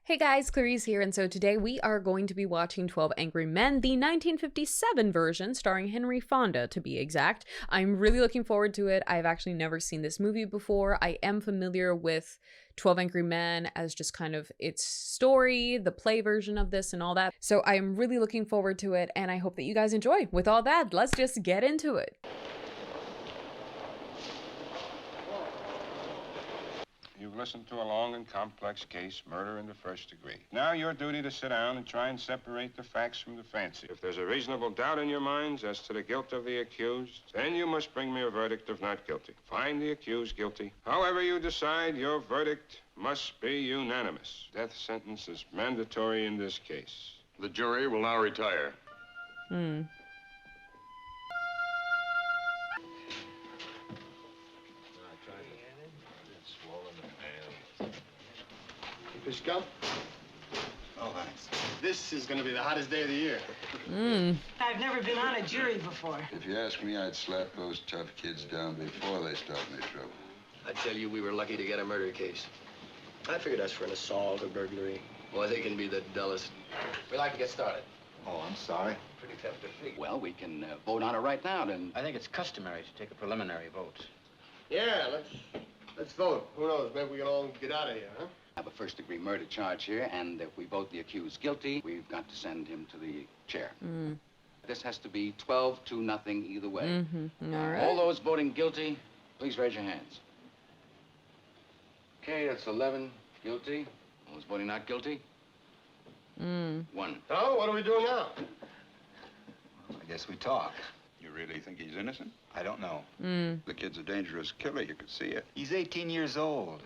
Hey guys, Clarice here, and so today we are going to be watching 12 Angry Men, the 1957 version, starring Henry Fonda, to be exact. I'm really looking forward to it. I've actually never seen this movie before. I am familiar with 12 Angry Men as just kind of its story, the play version of this and all that. So I am really looking forward to it, and I hope that you guys enjoy. With all that, let's just get into it. You've listened to a long and complex case, murder in the first degree. Now your duty to sit down and try and separate the facts from the fancy. If there's a reasonable doubt in your minds as to the guilt of the accused, then you must bring me a verdict of not guilty. Find the accused guilty. However you decide, your verdict must be unanimous. Death sentence is mandatory in this case. The jury will now retire. Fish gum? Oh, thanks. This is going to be the hottest day of the year. I've never been on a jury before. If you ask me, I'd slap those tough kids down before they start any trouble. I tell you, we were lucky to get a murder case. I figured as for an assault or burglary, boy, they can be the dullest. We'd like to get started. Oh, I'm sorry. Pretty tough to figure. Well, we can vote on it right now, then. I think it's customary to take a preliminary vote. Yeah, let's vote. Who knows? Maybe we can all get out of here, huh? I have a first-degree murder charge here, and if we vote the accused guilty, we've got to send him to the chair. This has to be 12-0 either way. All right. All those voting guilty, please raise your hands. Okay, that's 11 guilty. Those voting not guilty? 1. So, what are we doing now? I guess we talk. You really think he's innocent? I don't know. The kid's a dangerous killer. You could see it. He's 18 years old.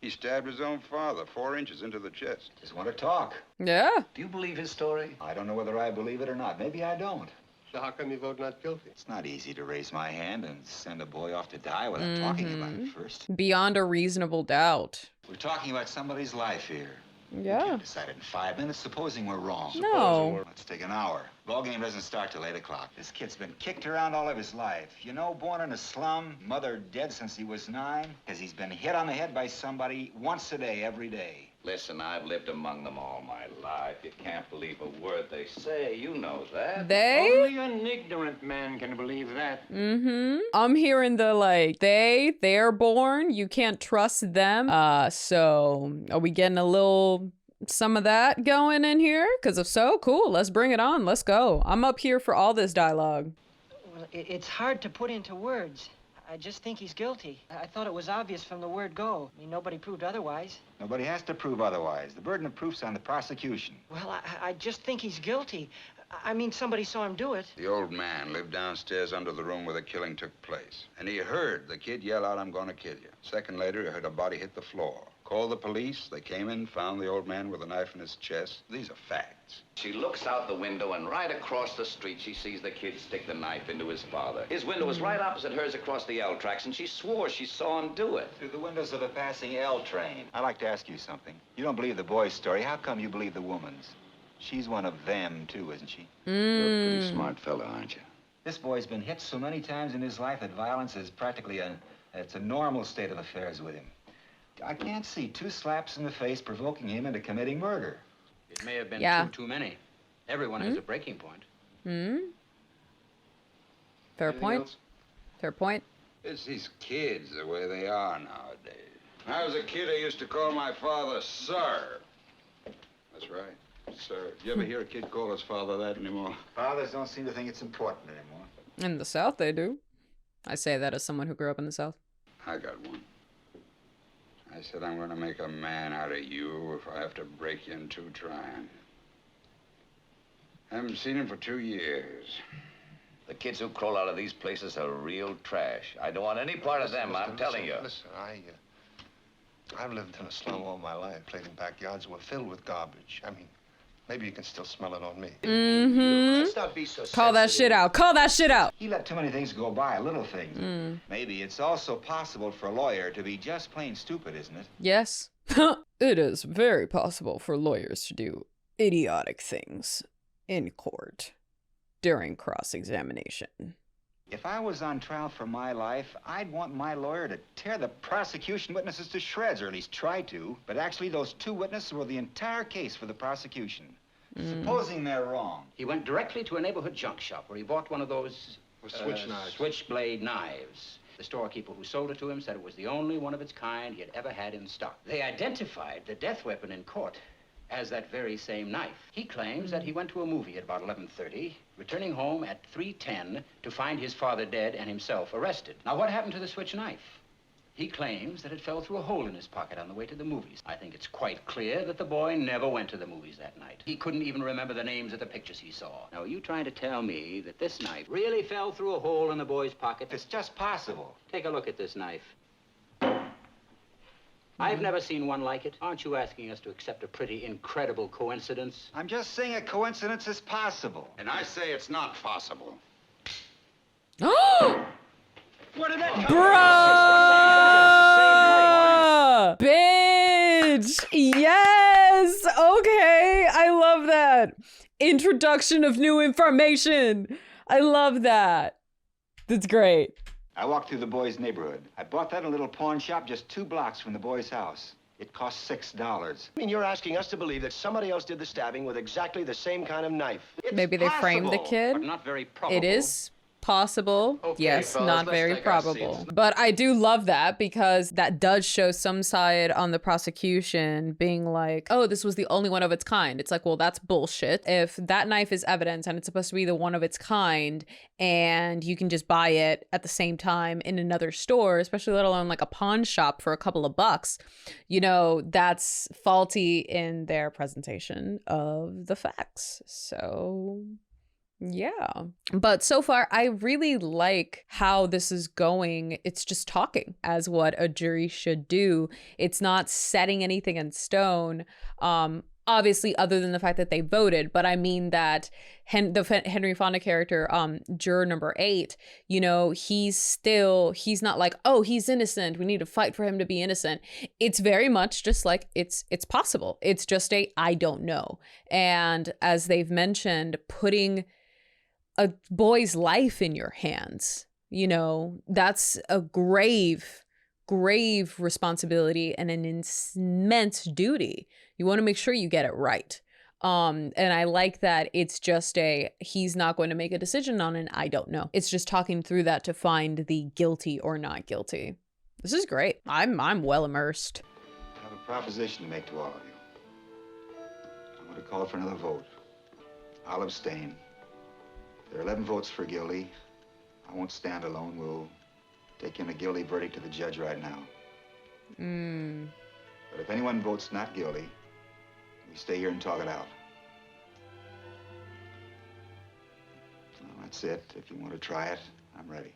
He stabbed his own father 4 inches into the chest. Just want to talk. Yeah. Do you believe his story? I don't know whether I believe it or not. Maybe I don't. So how come you vote not guilty? It's not easy to raise my hand and send a boy off to die without talking about it first. Beyond a reasonable doubt. We're talking about somebody's life here. We Yeah. can't decide it in 5 minutes, supposing we're wrong. No. Let's take an hour. Ball game doesn't start till 8 o'clock. This kid's been kicked around all of his life. You know, born in a slum, mother dead since he was 9, because he's been hit on the head by somebody once a day, every day. Listen, I've lived among them all my life. You can't believe a word they say. You know that. They? Only an ignorant man can believe that. I'm hearing the they're born, you can't trust them. So are we getting a little some of that going in here? Because if so, cool, let's bring it on. Let's go. I'm up here for all this dialogue. Well, it's hard to put into words. I just think he's guilty. I thought it was obvious from the word go. I mean, nobody proved otherwise. Nobody has to prove otherwise. The burden of proof's on the prosecution. Well, I just think he's guilty. I mean, somebody saw him do it. The old man lived downstairs under the room where the killing took place. And he heard the kid yell out, "I'm gonna kill you." Second later, he heard a body hit the floor. Called the police. They came in, found the old man with a knife in his chest. These are facts. She looks out the window, and right across the street, she sees the kid stick the knife into his father. His window was right opposite hers across the L tracks, and she swore she saw him do it. Through the windows of a passing L train. I'd like to ask you something. You don't believe the boy's story. How come you believe the woman's? She's one of them, too, isn't she? You're a pretty smart fella, aren't you? This boy's been hit so many times in his life that violence is practically it's a normal state of affairs with him. I can't see 2 slaps in the face provoking him into committing murder. It may have been Yeah. too many. Everyone has a breaking point. Fair Anything point. else? Fair point. It's these kids, the way they are nowadays. When I was a kid, I used to call my father Sir. That's right, Sir. You ever hear a kid call his father that anymore? Fathers don't seem to think it's important anymore. In the South, they do. I say that as someone who grew up in the South. I got one. I said, I'm going to make a man out of you if I have to break you in 2 trying. I haven't seen him for 2 years. The kids who crawl out of these places are real trash. I don't want any part of them, I'm telling you. Listen, I've lived in a slum all my life. Played in backyards that were filled with garbage. I mean, maybe you can still smell it on me. Let's not be so Call that shit out. Call that shit out. He let too many things go by, little things. Maybe it's also possible for a lawyer to be just plain stupid, isn't it? Yes. It is very possible for lawyers to do idiotic things in court during cross-examination. If I was on trial for my life, I'd want my lawyer to tear the prosecution witnesses to shreds, or at least try to. But actually, those two witnesses were the entire case for the prosecution. Supposing they're wrong. He went directly to a neighborhood junk shop where he bought one of those switch knives. switchblade knives. The storekeeper who sold it to him said it was the only one of its kind he had ever had in stock. They identified the death weapon in court as that very same knife. He claims that he went to a movie at about 11:30, returning home at 3:10 to find his father dead and himself arrested. Now, what happened to the switch knife? He claims that it fell through a hole in his pocket on the way to the movies. I think it's quite clear that the boy never went to the movies that night. He couldn't even remember the names of the pictures he saw. Now, are you trying to tell me that this knife really fell through a hole in the boy's pocket? It's just possible. Take a look at this knife. I've never seen one like it. Aren't you asking us to accept a pretty incredible coincidence? I'm just saying a coincidence is possible. And I say it's not possible. Where did that come Bruh! Bitch! Yes! Okay, I love that. Introduction of new information. I love that. That's great. I walked through the boy's neighborhood. I bought that in a little pawn shop just 2 blocks from the boy's house. It cost $6. I mean, you're asking us to believe that somebody else did the stabbing with exactly the same kind of knife. Maybe they framed the kid. But not very probable. It is possible. Okay, yes, fellas, not let's very take our probable. seats. But I do love that because that does show some side on the prosecution being like, oh, this was the only one of its kind. It's like, well, that's bullshit. If that knife is evidence and it's supposed to be the one of its kind and you can just buy it at the same time in another store, especially let alone like a pawn shop for a couple of bucks, you know, that's faulty in their presentation of the facts. So yeah. But so far, I really like how this is going. It's just talking as what a jury should do. It's not setting anything in stone. Obviously, other than the fact that they voted, but I mean that the Henry Fonda character, juror number 8, you know, he's not like, oh, he's innocent, we need to fight for him to be innocent. It's very much just like, it's possible. It's just I don't know. And as they've mentioned, putting a boy's life in your hands, you know, that's a grave responsibility and an immense duty. You want to make sure you get it right. And I like that it's just he's not going to make a decision on an I don't know. It's just talking through that to find the guilty or not guilty. This is great. I'm well immersed. I have a proposition to make to all of you. I'm going to call for another vote. I'll abstain. There are 11 votes for guilty. I won't stand alone. We'll take in a guilty verdict to the judge right now. But if anyone votes not guilty, we stay here and talk it out. Well, that's it. If you want to try it, I'm ready.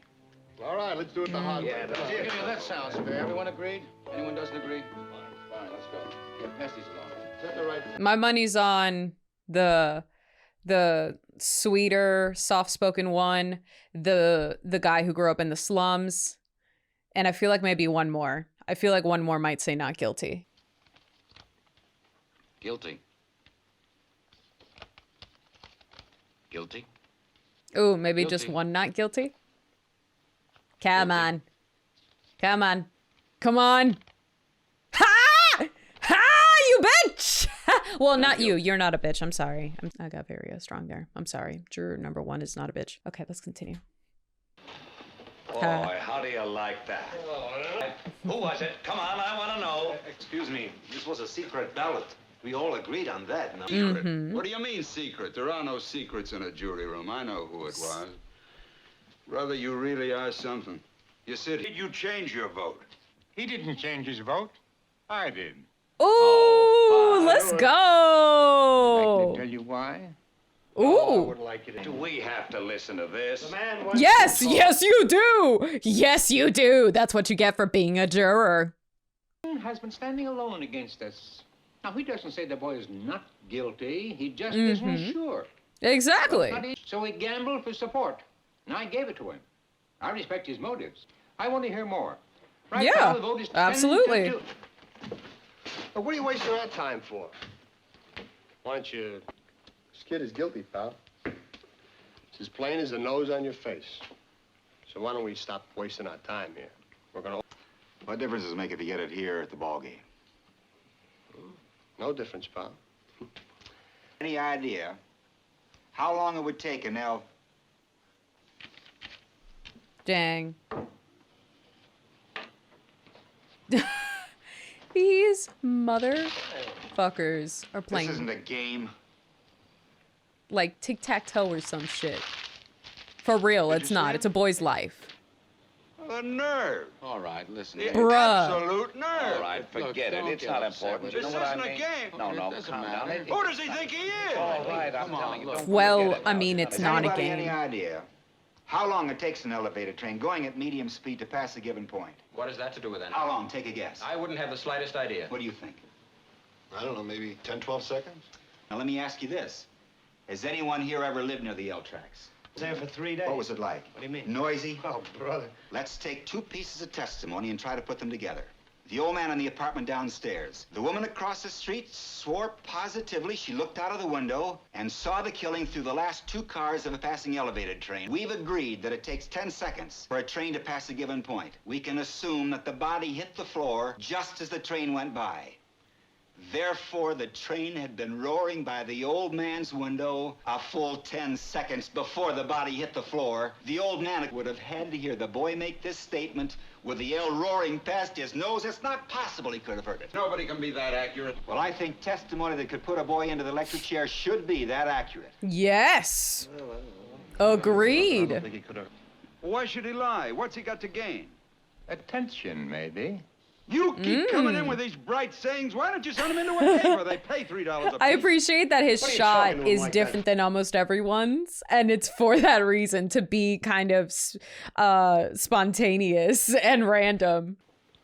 All right, let's do it the hard way. Yeah, that sounds fair. Everyone agreed? Anyone doesn't agree? Fine, let's go. Yeah, pass these along. Is that the right? My money's on the sweeter, soft-spoken one, the guy who grew up in the slums, and I feel like maybe one more. I feel like one more might say not guilty. Guilty. Guilty? Ooh, maybe Guilty. just one not guilty? Come on. Come on. Come on. Ha! Ha! You bitch! Well, not you. You're not a bitch. I'm sorry. I got very strong there. I'm sorry. Juror number 1 is not a bitch. Okay, let's continue. Boy, how do you like that? Who was it? Come on, I want to know. Excuse me, this was a secret ballot. We all agreed on that. No? Secret? What do you mean secret? There are no secrets in a jury room. I know who it was. Brother, you really are something. You said, did you change your vote? He didn't change his vote. I did. Ooh, let's I go. can tell you why. Ooh. Do we have to listen to this? Yes, yes, you do. Yes, you do. That's what you get for being a juror. Has been standing alone against us. Now, he doesn't say the boy is not guilty. He just isn't sure. Exactly. So he gambled for support, and I gave it to him. I respect his motives. I want to hear more. Right Yeah, now, the vote is 10 absolutely. to 2. Well, what are you wasting our time for? Why don't you... This kid is guilty, pal. It's as plain as the nose on your face. So why don't we stop wasting our time here? We're gonna... What difference does it make if you get it here at the ball game? No difference, pal. Any idea how long it would take an elf? Dang. These motherfuckers are playing. This isn't a game. Like tic-tac-toe or some shit. For real, it's not. It's a boy's life. The nerve. All right, listen. The Bruh. absolute nerve. All right, forget it. It's not important. You This know what I isn't a mean? game. No, calm down. Who does he think he is? All right, I'm telling you. Don't Well, forget it I now. mean, it's Has not a anybody any game. idea how long it takes an elevator train going at medium speed to pass a given point? What has that to do with anything? How long? Take a guess. I wouldn't have the slightest idea. What do you think? I don't know, maybe 10, 12 seconds? Now, let me ask you this. Has anyone here ever lived near the L tracks? I was there for 3 days. What was it like? What do you mean? Noisy? Oh, brother. Let's take two pieces of testimony and try to put them together. The old man in the apartment downstairs. The woman across the street swore positively she looked out of the window and saw the killing through the last two cars of a passing elevated train. We've agreed that it takes 10 seconds for a train to pass a given point. We can assume that the body hit the floor just as the train went by. Therefore, the train had been roaring by the old man's window a full 10 seconds before the body hit the floor. The old man would have had to hear the boy make this statement with the L roaring past his nose. It's not possible he could have heard it. Nobody can be that accurate. Well, I think testimony that could put a boy into the electric chair should be that accurate. Yes. I Agreed. don't think he could have... Why should he lie? What's he got to gain? Attention, maybe. You keep coming in with these bright sayings. Why don't you send him into a paper? They pay $3 a piece. I appreciate that his What are you shot talking to him is like different than almost everyone's, and it's for that reason, to be kind of spontaneous and random.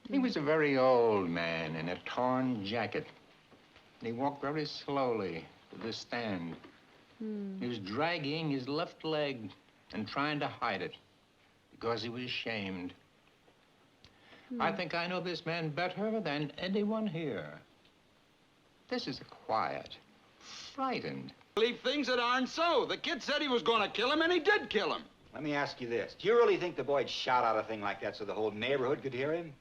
He was a very old man in a torn jacket. He walked very slowly to the stand. He was dragging his left leg and trying to hide it because he was ashamed. I think I know this man better than anyone here. This is quiet, frightened. Believe things that aren't so. The kid said he was going to kill him, and he did kill him. Let me ask you this. Do you really think the boy'd shout out a thing like that so the whole neighborhood could hear him?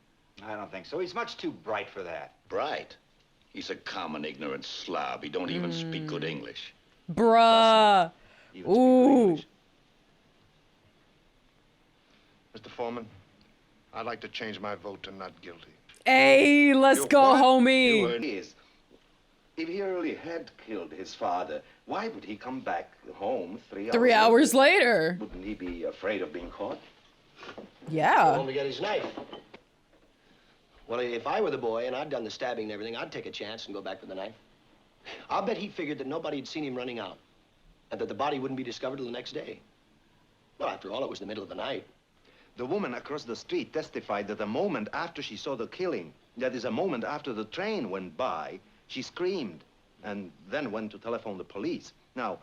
I don't think so. He's much too bright for that. Bright? He's a common ignorant slob. He don't even speak good English. Bruh. Ooh. Mr. Foreman, I'd like to change my vote to not guilty. Hey, let's go, homie. Is, if he really had killed his father, why would he come back home 3 hours 3 hours later. Wouldn't he be afraid of being caught? Yeah. Home to get his knife. Well, if I were the boy and I'd done the stabbing and everything, I'd take a chance and go back with the knife. I'll bet he figured that nobody had seen him running out and that the body wouldn't be discovered till the next day. Well, after all, it was the middle of the night. The woman across the street testified that a moment after she saw the killing, that is, a moment after the train went by, she screamed and then went to telephone the police. Now,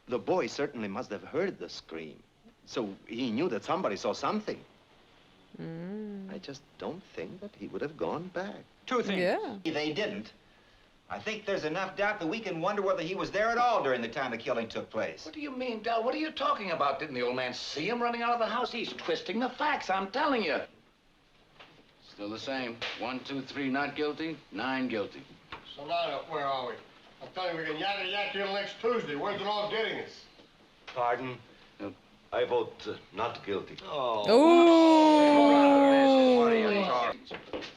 the boy certainly must have heard the scream, so he knew that somebody saw something. I just don't think that he would have gone back. Two things. Yeah. They didn't. I think there's enough doubt that we can wonder whether he was there at all during the time the killing took place. What do you mean, Del? What are you talking about? Didn't the old man see him running out of the house? He's twisting the facts, I'm telling you. Still the same. 1, 2, 3, not guilty. 9 guilty. So now, where are we? I'm telling you, we can yak till next Tuesday. Where's it all getting us? Pardon? I vote not guilty. Ooh. What are you talking?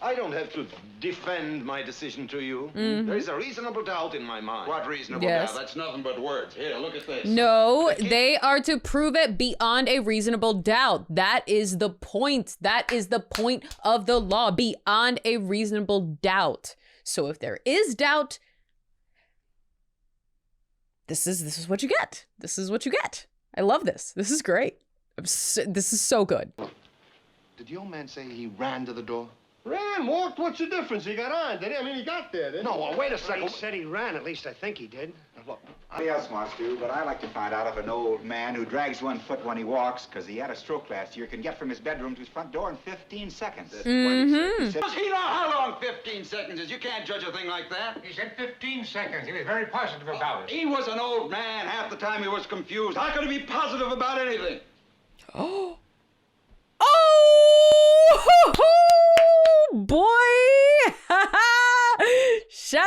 I don't have to defend my decision to you. Mhm. There is a reasonable doubt in my mind. What reasonable Yes. doubt? That's nothing but words. Here, look at this. No, they are to prove it beyond a reasonable doubt. That is the point. That is the point of the law, beyond a reasonable doubt. So if there is doubt, this is what you get. This is what you get. I love this. This is great. This is so good. Did the old man say he ran to the door? Ran, walked, what's the difference? He got on, did he? I mean, he got there, didn't he? No, well, wait a second. He said he ran, at least I think he did. Look, Nobody else wants to, but I like to find out if an old man who drags one foot when he walks, because he had a stroke last year, can get from his bedroom to his front door in 15 seconds. Mm-hmm. Does he know how long 15 seconds is? You can't judge a thing like that. He said 15 seconds. He was very positive about it. He was an old man. Half the time he was confused. How could he be positive about anything? Oh.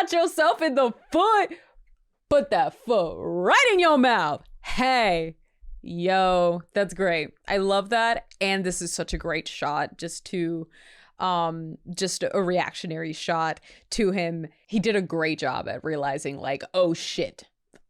shot yourself in the foot. Put that foot right in your mouth. Hey, yo, that's great. I love that. And this is such a great shot just a reactionary shot to him. He did a great job at realizing like, oh shit,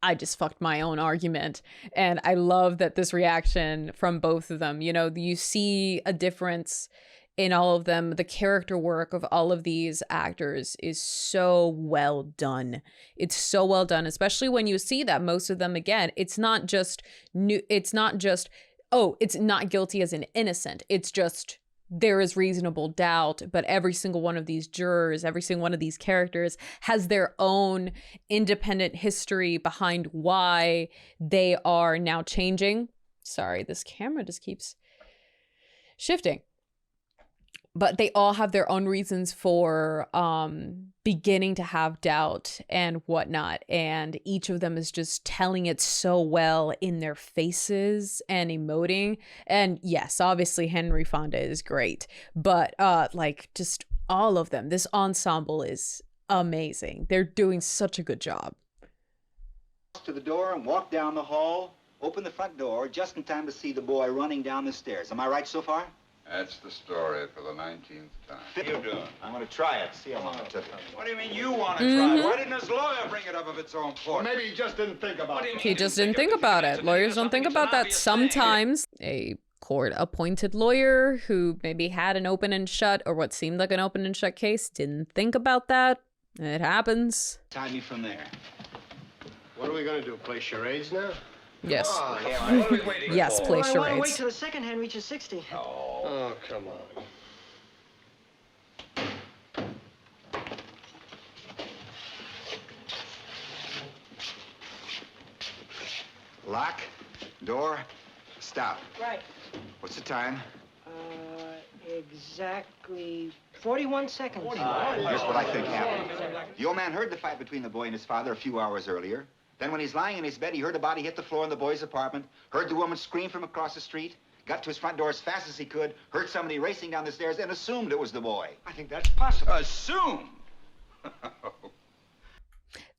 I just fucked my own argument. And I love that this reaction from both of them, you know, you see a difference in all of them. The character work of all of these actors is so well done. It's so well done, especially when you see that most of them, again, it's not just, oh, it's not guilty as in innocent. It's just, there is reasonable doubt, but every single one of these jurors, every single one of these characters has their own independent history behind why they are now changing. Sorry, this camera just keeps shifting. But they all have their own reasons for beginning to have doubt and whatnot. And each of them is just telling it so well in their faces and emoting. And yes, obviously Henry Fonda is great. But like just all of them, this ensemble is amazing. They're doing such a good job. To the door and walk down the hall, open the front door just in time to see the boy running down the stairs. Am I right so far? That's the story for the 19th time. What are you doing? I'm going to try it, see how long it took. What do you mean you want to try? Why didn't his lawyer bring it up of its own Well, force? maybe he just didn't think about it. He just didn't think about it. Lawyers don't think about that sometimes. A court-appointed lawyer who maybe had an open and shut or what seemed like an open and shut case didn't think about that. It happens. Tie me from there. What are we going to do, play charades now? Yes. Oh, What are we waiting Yes, for? play I want to wait charades. till the second hand reaches 60. Oh, come on. Lock, door, stop. Right. What's the time? Exactly 41 seconds. Here's what I think happened. The old man heard the fight between the boy and his father a few hours earlier. Then when he's lying in his bed, he heard a body hit the floor in the boy's apartment, heard the woman scream from across the street, got to his front door as fast as he could, heard somebody racing down the stairs, and assumed it was the boy. I think that's possible. Assume.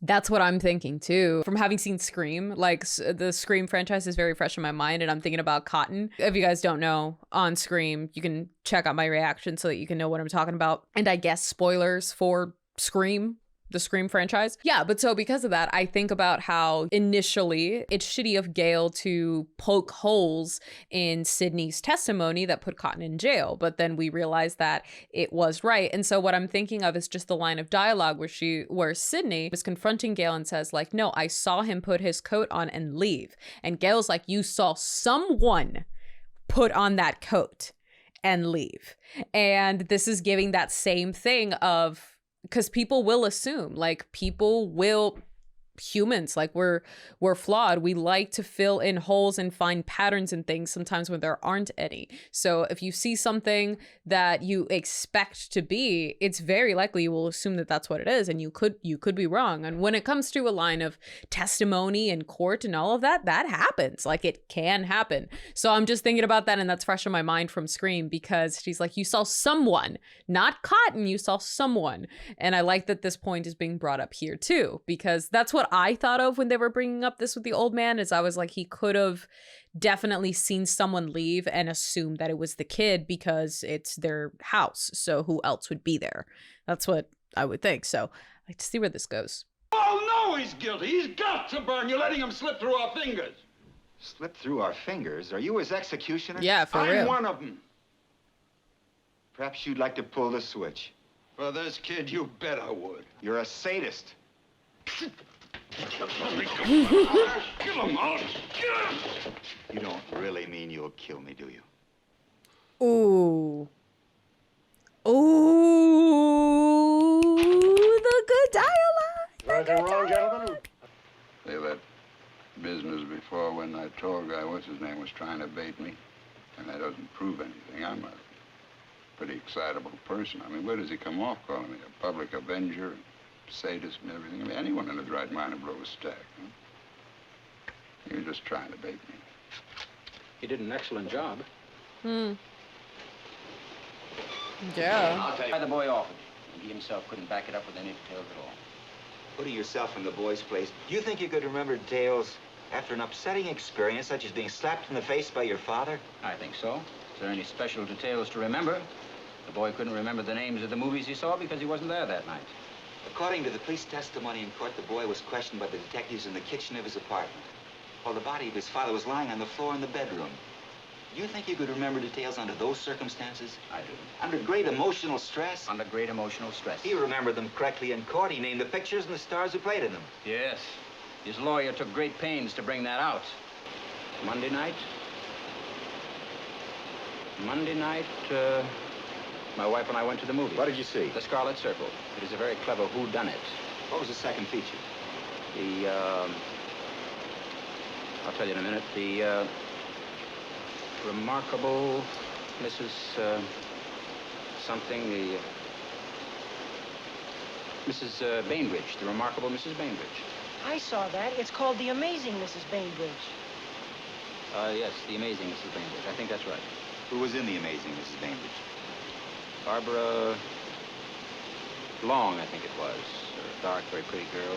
That's what I'm thinking too. From having seen Scream, like the Scream franchise is very fresh in my mind, and I'm thinking about Cotton. If you guys don't know, on Scream, you can check out my reaction so that you can know what I'm talking about. And I guess spoilers for Scream, the Scream franchise. Yeah, but so because of that, I think about how initially it's shitty of Gale to poke holes in Sydney's testimony that put Cotton in jail, but then we realized that it was right. And so what I'm thinking of is just the line of dialogue where Sydney is confronting Gale and says like, no, I saw him put his coat on and leave. And Gale's like, you saw someone put on that coat and leave. And this is giving that same thing of, because people will assume, like humans, like we're flawed. We like to fill in holes and find patterns in things sometimes when there aren't any. So if you see something that you expect to be, it's very likely you will assume that that's what it is, and you could be wrong. And when it comes to a line of testimony in court and all of that, that happens. Like it can happen. So I'm just thinking about that, and that's fresh in my mind from Scream, because she's like, you saw someone, not Cotton, you saw someone. And I like that this point is being brought up here too, because that's what I thought of when they were bringing up this with the old man, is I was like, he could have definitely seen someone leave and assumed that it was the kid because it's their house. So who else would be there? That's what I would think. So I'd like to see where this goes. Oh, no, he's guilty. He's got to burn. You're letting him slip through our fingers. Slip through our fingers? Are you his executioner? Yeah, for real. I'm one of them. Perhaps you'd like to pull the switch. For this kid, you bet I would. You're a sadist. Kill him out. You don't really mean you'll kill me, do you? Ooh. Ooh, the good dialogue. Anything wrong, gentlemen? Say that business before when that tall guy, what's his name, was trying to bait me. And that doesn't prove anything. I'm a pretty excitable person. I mean, where does he come off calling me? A public avenger, sadist and everything? I mean, anyone in his right mind would blow a stack. Huh? You're just trying to bait me. He did an excellent job. Yeah. I'll tell you. Why the boy offered. And he himself couldn't back it up with any details at all. Putting yourself in the boy's place, do you think you could remember details after an upsetting experience such as being slapped in the face by your father? I think so. Is there any special details to remember? The boy couldn't remember the names of the movies he saw because he wasn't there that night. According to the police testimony in court, the boy was questioned by the detectives in the kitchen of his apartment, while the body of his father was lying on the floor in the bedroom. Do you think you could remember details under those circumstances? I do. Under great emotional stress? Under great emotional stress. He remembered them correctly in court. He named the pictures and the stars who played in them. Yes. His lawyer took great pains to bring that out. Monday night, my wife and I went to the movies. What did you see? The Scarlet Circle. It is a very clever whodunit. What was the second feature? I'll tell you in a minute. The remarkable Mrs. Mrs. Bainbridge. The remarkable Mrs. Bainbridge. I saw that. It's called The Amazing Mrs. Bainbridge. Yes, The Amazing Mrs. Bainbridge. I think that's right. Who was in The Amazing Mrs. Bainbridge? Barbara Long, I think it was. A dark, very pretty girl.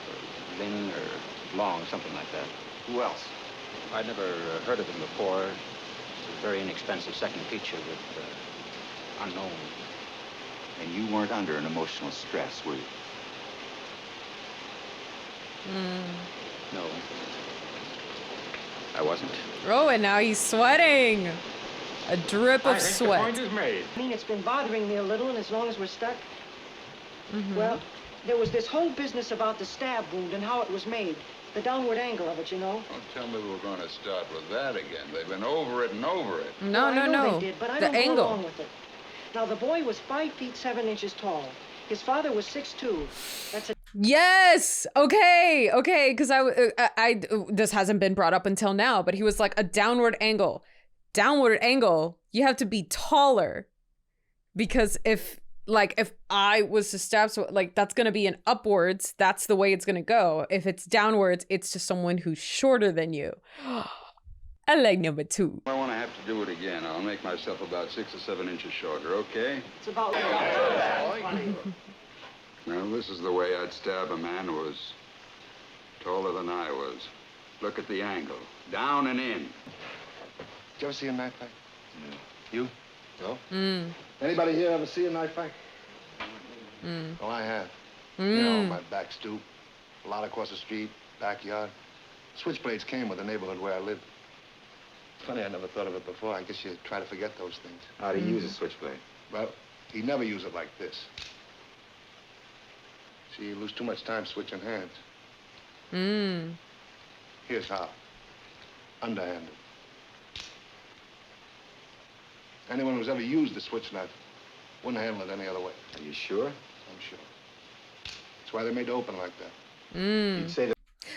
Or Lynn or Long, something like that. Who else? I'd never heard of them before. It's a very inexpensive second feature with unknown. And you weren't under an emotional stress, were you? No. I wasn't. Oh, and now he's sweating. A drip of sweat. I mean, it's been bothering me a little, and as long as we're stuck... Well, there was this whole business about the stab wound and how it was made. The downward angle of it, you know. Don't tell me we're going to start with that again. They've been over it and over it. No, Well, I know no. they did, but I The don't angle. go along with it. Now, the boy was 5 feet 7 inches tall. His father was 6'2". That's a... Yes. Okay. Because I this hasn't been brought up until now, but he was like a downward angle. Downward angle. You have to be taller, because if I was to stab, so like that's gonna be an upwards. That's the way it's gonna go. If it's downwards, it's to someone who's shorter than you. I like number 2. I want to have to do it again. I'll make myself about 6 or 7 inches shorter, okay? It's about... Now, this is the way I'd stab a man who was taller than I was. Look at the angle. Down and in. Did you ever see a knife fight? No. You? No? Mm. Anybody here ever see a knife fight? Mm. Well, I have. You know, my back stoop, a lot across the street, backyard. Switchblades came with the neighborhood where I lived. Funny, I never thought of it before. I guess you try to forget those things. How do you use a switchblade? Well, he never used it like this. See, you lose too much time switching hands. Mm. Here's how. Underhanded. Anyone who's ever used a switch knife wouldn't handle it any other way. Are you sure? I'm sure. That's why they made it open like that. Mm. You'd say that...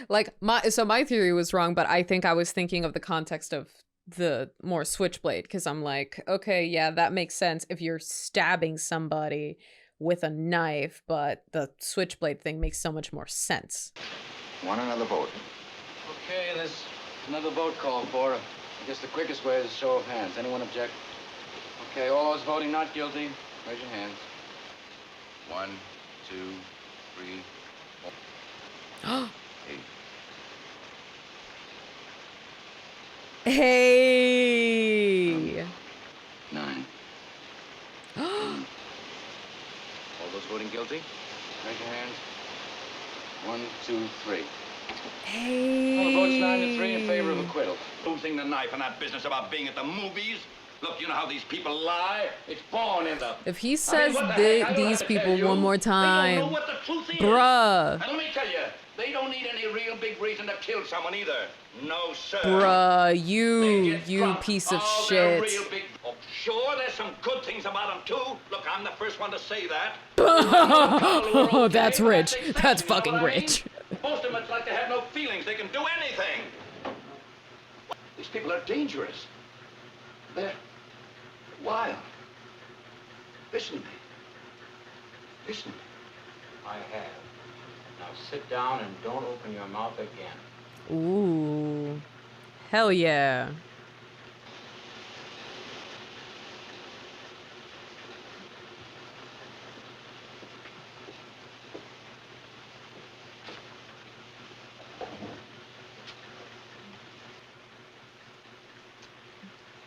Like my theory was wrong, but I think I was thinking of the context of the more switchblade, because I'm like, okay, yeah, that makes sense if you're stabbing somebody with a knife, but the switchblade thing makes so much more sense. Want another vote? Okay, there's another vote called for. I guess the quickest way is a show of hands. Anyone object? Okay, all those voting not guilty, raise your hands. 1, 2, 3, 4. 8. Hey. 9. All those voting guilty, raise your hands. 1, 2, 3. Hey. Well, the vote's 9-3 in favor of acquittal. Losing the knife and that business about being at the movies. Look, you know how these people lie? It's born in them. If he says what the heck? I don't these have to people tell you. one more They don't time, know what the truth is. bruh, And let me tell you, they don't need any real big reason to kill someone either. No, sir. bruh, you piece of Oh, they're shit. real big. Oh, sure, there's some good things about them, too. Look, I'm the first one to say that. Oh, that's rich. That's fucking You know what I mean? rich. Most of them, it's like they have no feelings. They can do anything. These people are dangerous. They're wild. Listen to me. Listen to me. I have. Now sit down and don't open your mouth again. Ooh, hell yeah.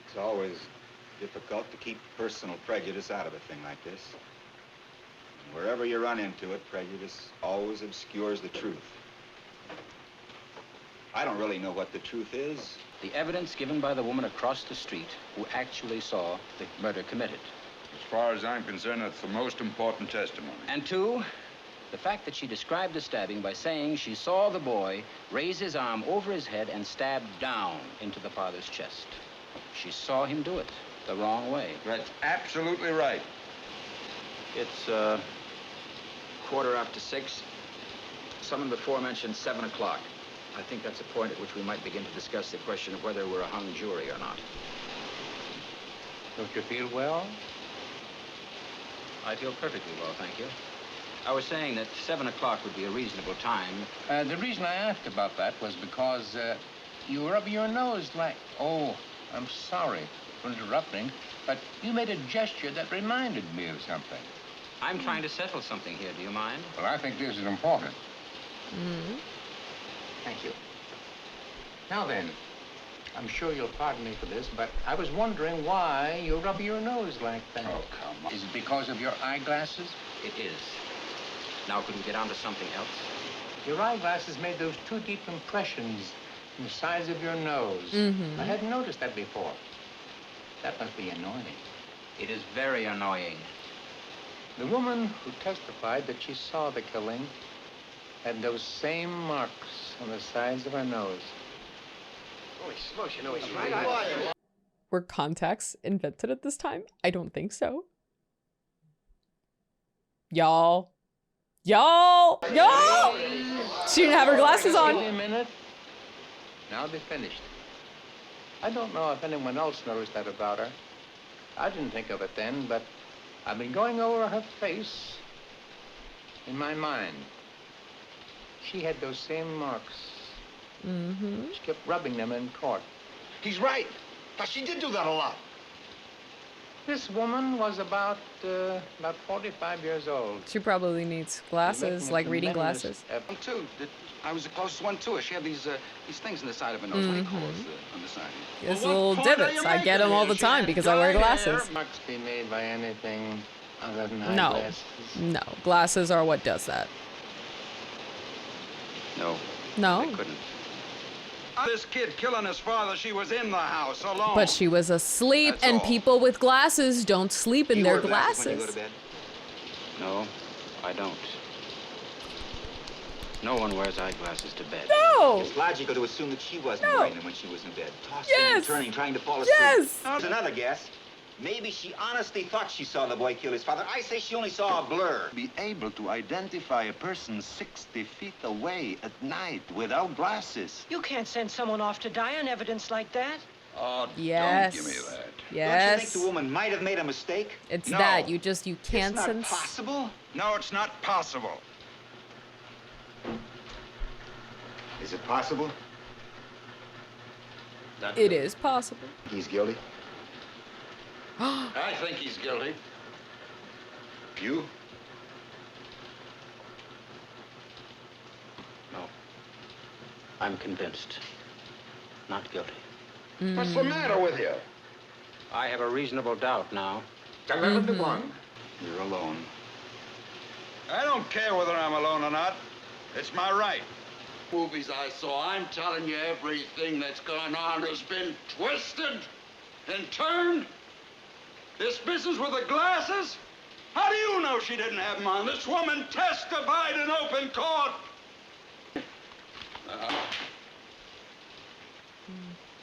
It's always difficult to keep personal prejudice out of a thing like this. And wherever you run into it, prejudice always obscures the truth. I don't really know what the truth is. The evidence given by the woman across the street who actually saw the murder committed. As far as I'm concerned, that's the most important testimony. And two, the fact that she described the stabbing by saying she saw the boy raise his arm over his head and stab down into the father's chest. She saw him do it the wrong way. That's absolutely right. It's 6:15. Someone before mentioned 7 o'clock. I think that's a point at which we might begin to discuss the question of whether we're a hung jury or not. Don't you feel well? I feel perfectly well, thank you. I was saying that 7 o'clock would be a reasonable time. The reason I asked about that was because you were rubbing your nose like... Oh, I'm sorry for interrupting, but you made a gesture that reminded me of something. I'm trying to settle something here. Do you mind? Well, I think this is important. Thank you. Now then, I'm sure you'll pardon me for this, but I was wondering why you rub your nose like that. Oh, come on. Is it because of your eyeglasses? It is. Now, could we get on to something else? Your eyeglasses made those two deep impressions in the sides of your nose. I hadn't noticed that before. That must be annoying. It is very annoying. The woman who testified that she saw the killing had those same marks on the sides of her nose. Holy smokes, you know what you're right. Were contacts invented at this time? I don't think so. Y'all. She didn't have her glasses on. Give me a minute. Now I'll be finished. I don't know if anyone else noticed that about her. I didn't think of it then, but I've been going over her face in my mind. She had those same marks. She kept rubbing them in court. He's right. But she did do that a lot. This woman was about 45 years old. She probably needs glasses, like reading glasses. Too. I was the closest one to her. She had these things in the side of her nose. What do you call those on the side? These little divots. I get them all the time because I wear glasses. Marks be made by anything other than No. eyeglasses? No. Glasses are what does that. No. No. I couldn't. This kid killing his father, she was in the house alone. But she was asleep, That's and all. people with glasses don't sleep in You their wear glasses when you glasses. go to bed? No, I don't. No one wears eyeglasses to bed. No! It's logical to assume that she wasn't No. wearing them when she was in bed, tossing and Yes. turning, trying to fall asleep. Yes. Here's another guess. Maybe she honestly thought she saw the boy kill his father. I say she only saw a blur. Be able to identify a person 60 feet away at night without glasses. You can't send someone off to die on evidence like that. Oh, Yes. don't give me that. Don't you Yes. think the woman might have made a mistake? It's No. that. You can't It's not sense. possible. No, it's not possible. Is it possible? It is possible. He's guilty. I think he's guilty. You? No. I'm convinced. Not guilty. What's the matter with you? I have a reasonable doubt now. 11 to 1. You're alone. I don't care whether I'm alone or not. It's my right. Movies I saw, I'm telling you, everything that's gone on has been twisted and turned. This business with the glasses? How do you know she didn't have them on? This woman testified in open court.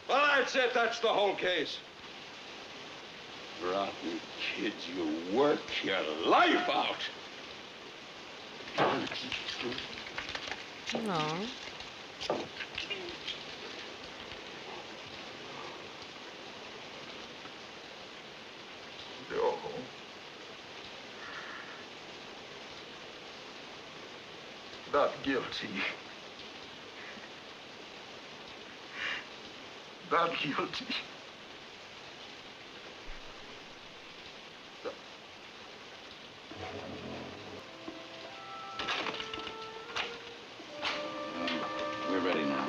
Well, that's it. That's the whole case. Rotten kids, you work your life out. Aw. No. Not guilty. Not guilty. We're ready now.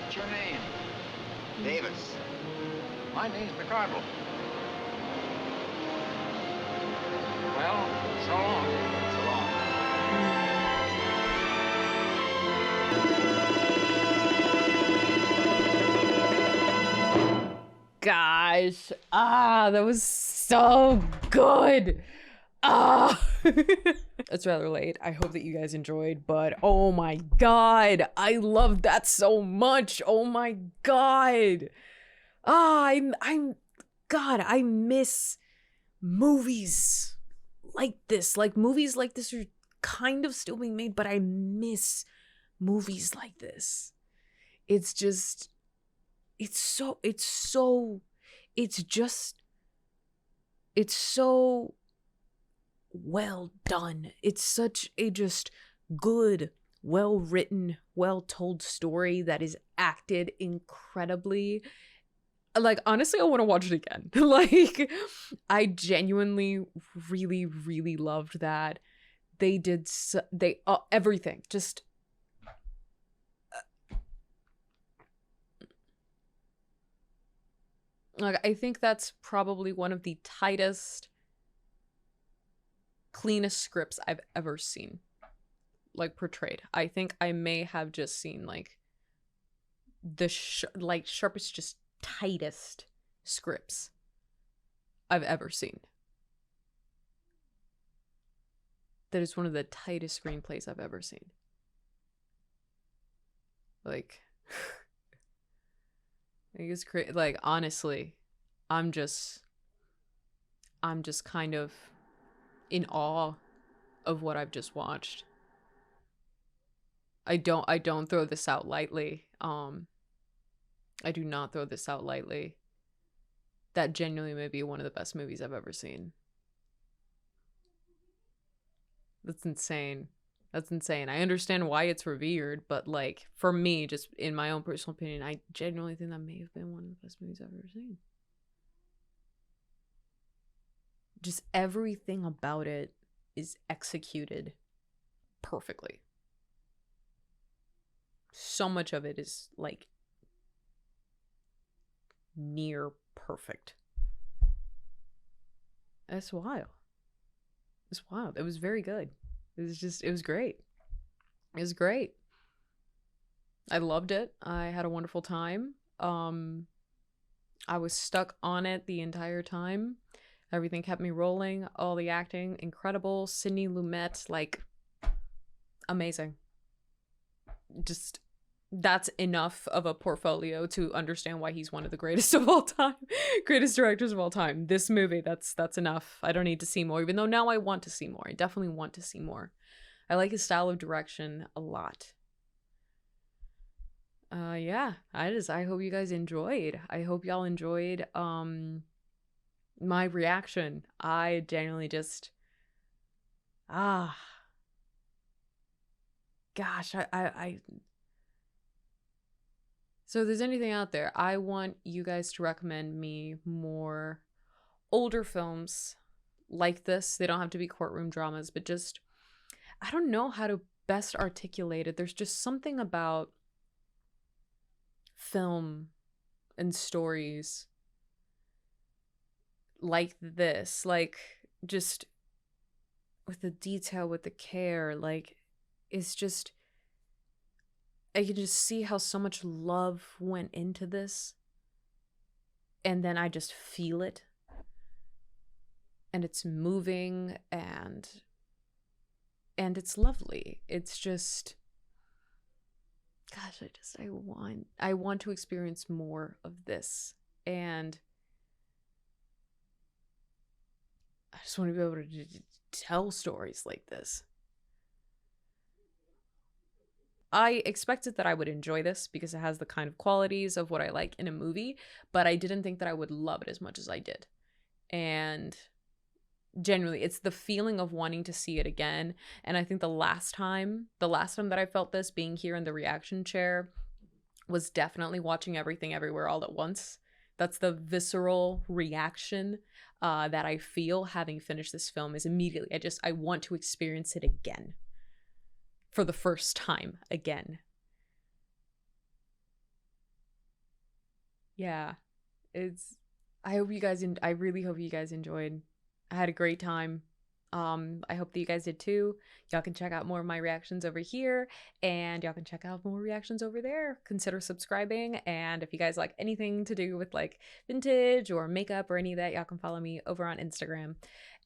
What's your name? Davis. My name's McArdle. Well, so long. So long. Gosh, that was so good. It's rather late. I hope that you guys enjoyed, but oh my god, I love that so much. Oh my god. I miss movies like this. Like, movies like this are kind of still being made, but I miss movies like this. It's just, it's so well done. It's such a just good, well written, well told story that is acted incredibly. Like, honestly, I want to watch it again. Like, I genuinely really, really loved that. They did everything. Just like, I think that's probably one of the tightest, cleanest scripts I've ever seen, like, portrayed. I think I may have just seen like the sharpest, just tightest scripts I've ever seen. That is one of the tightest screenplays I've ever seen. Like, I think it's crazy. Like, honestly, I'm just kind of in awe of what I've just watched. I don't throw this out lightly. I do not throw this out lightly. That genuinely may be one of the best movies I've ever seen. That's insane. That's insane. I understand why it's revered, but like, for me, just in my own personal opinion, I genuinely think that may have been one of the best movies I've ever seen. Just everything about it is executed perfectly. So much of it is like near perfect. That's wild. It's wild. It was very good. It was great. It was great. I loved it. I had a wonderful time. I was stuck on it the entire time. Everything kept me rolling. All the acting, incredible. Sidney Lumet, like, amazing. Just, that's enough of a portfolio to understand why he's one of the greatest of all time. Greatest directors of all time. This movie, that's enough. I don't need to see more, even though now I want to see more. I definitely want to see more. I like his style of direction a lot. Yeah, I hope you guys enjoyed. I hope y'all enjoyed my reaction. I genuinely just gosh, I so if there's anything out there, I want you guys to recommend me more older films like this. They don't have to be courtroom dramas, but just, I don't know how to best articulate it. There's just something about film and stories like this, like, just with the detail, with the care, like, it's just, I can just see how so much love went into this, and then I just feel it, and it's moving, and it's lovely. It's just, gosh, I want to experience more of this, and I just want to be able to tell stories like this. I expected that I would enjoy this because it has the kind of qualities of what I like in a movie, but I didn't think that I would love it as much as I did. And genuinely, it's the feeling of wanting to see it again. And I think the last time that I felt this, being here in the reaction chair, was definitely watching Everything Everywhere All at Once. That's the visceral reaction that I feel having finished this film, is immediately, I want to experience it again. For the first time again. yeah, I hope you guys, I really hope you guys enjoyed. I had a great time. I hope that you guys did too. Y'all can check out more of my reactions over here, and y'all can check out more reactions over there. Consider subscribing, and if you guys like anything to do with like vintage or makeup or any of that, y'all can follow me over on Instagram.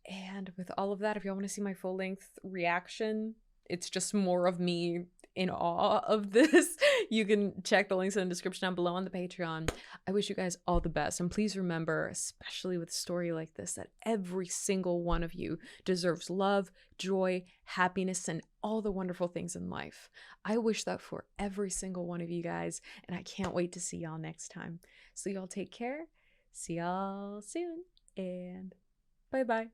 And with all of that, if y'all want to see my full-length reaction, it's just more of me in awe of this. You can check the links in the description down below on the Patreon. I wish you guys all the best, and please remember, especially with a story like this, that every single one of you deserves love, joy, happiness, and all the wonderful things in life. I wish that for every single one of you guys, and I can't wait to see y'all next time. So y'all take care. See y'all soon, and bye-bye.